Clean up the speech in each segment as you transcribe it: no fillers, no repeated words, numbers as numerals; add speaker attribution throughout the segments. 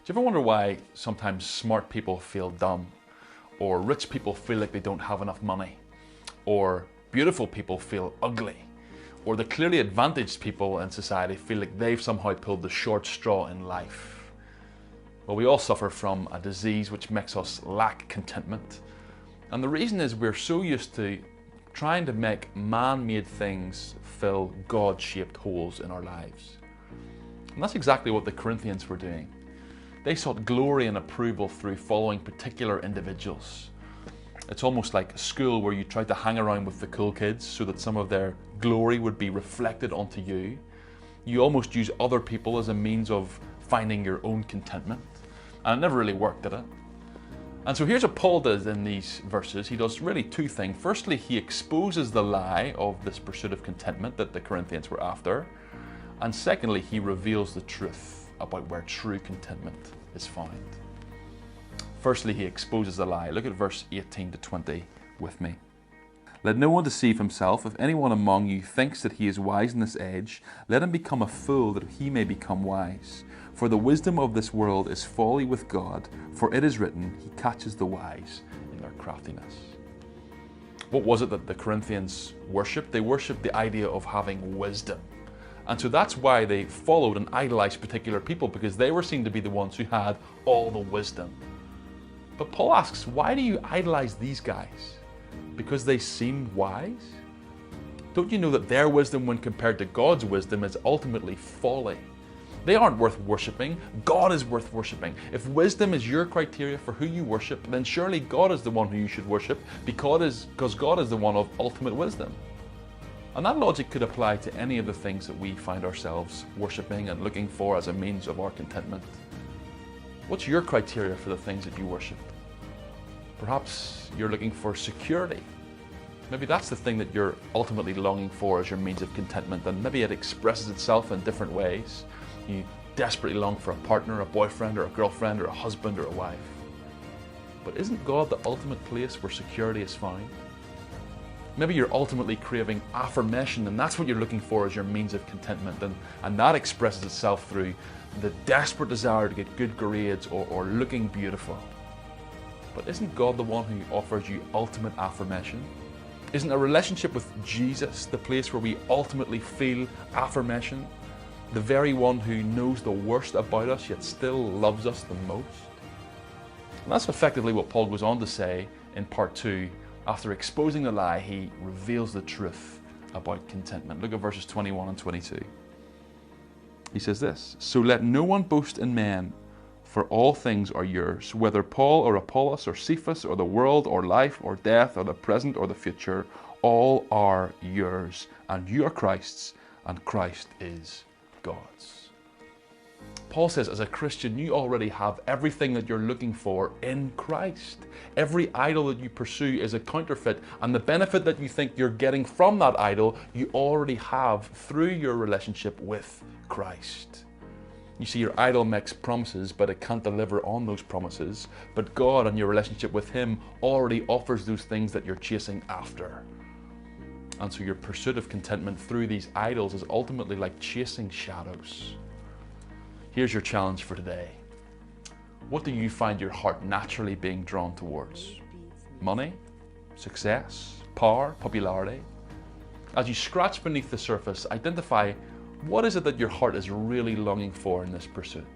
Speaker 1: Do you ever wonder why sometimes smart people feel dumb? Or rich people feel like they don't have enough money? Or beautiful people feel ugly? Or the clearly advantaged people in society feel like they've somehow pulled the short straw in life? Well, we all suffer from a disease which makes us lack contentment. And the reason is we're so used to trying to make man-made things fill God-shaped holes in our lives. And that's exactly what the Corinthians were doing. They sought glory and approval through following particular individuals. It's almost like school where you try to hang around with the cool kids so that some of their glory would be reflected onto you. You almost use other people as a means of finding your own contentment. And it never really worked, did it? And so here's what Paul does in these verses. He does really two things. Firstly, he exposes the lie of this pursuit of contentment that the Corinthians were after. And secondly, he reveals the truth about where true contentment is found. Firstly, he exposes the lie. Look at verse 18 to 20 with me. Let no one deceive himself. If anyone among you thinks that he is wise in this age, let him become a fool that he may become wise. For the wisdom of this world is folly with God, for it is written, He catches the wise in their craftiness. What was it that the Corinthians worshipped? They worshipped the idea of having wisdom. And so that's why they followed and idolized particular people, because they were seen to be the ones who had all the wisdom. But Paul asks, why do you idolize these guys? Because they seem wise? Don't you know that their wisdom when compared to God's wisdom is ultimately folly? They aren't worth worshipping. God is worth worshipping. If wisdom is your criteria for who you worship, then surely God is the one who you should worship, because God is the one of ultimate wisdom. And that logic could apply to any of the things that we find ourselves worshipping and looking for as a means of our contentment. What's your criteria for the things that you worship? Perhaps you're looking for security. Maybe that's the thing that you're ultimately longing for as your means of contentment, and maybe it expresses itself in different ways. You desperately long for a partner, a boyfriend, or a girlfriend, or a husband, or a wife. But isn't God the ultimate place where security is found? Maybe you're ultimately craving affirmation, and that's what you're looking for as your means of contentment, and that expresses itself through the desperate desire to get good grades or looking beautiful. But isn't God the one who offers you ultimate affirmation? Isn't a relationship with Jesus the place where we ultimately feel affirmation? The very one who knows the worst about us yet still loves us the most? And that's effectively what Paul goes on to say in part 2. After exposing the lie, he reveals the truth about contentment. Look at verses 21 and 22. He says this, So let no one boast in men, for all things are yours, whether Paul or Apollos or Cephas or the world or life or death or the present or the future, all are yours, and you are Christ's, and Christ is God's. Paul says, as a Christian, you already have everything that you're looking for in Christ. Every idol that you pursue is a counterfeit, and the benefit that you think you're getting from that idol, you already have through your relationship with Christ. You see, your idol makes promises, but it can't deliver on those promises. But God and your relationship with Him already offers those things that you're chasing after. And so your pursuit of contentment through these idols is ultimately like chasing shadows. Here's your challenge for today. What do you find your heart naturally being drawn towards? Money? Success? Power? Popularity? As you scratch beneath the surface, identify what is it that your heart is really longing for in this pursuit?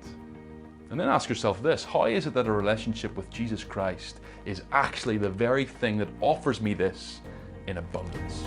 Speaker 1: And then ask yourself this, how is it that a relationship with Jesus Christ is actually the very thing that offers me this in abundance?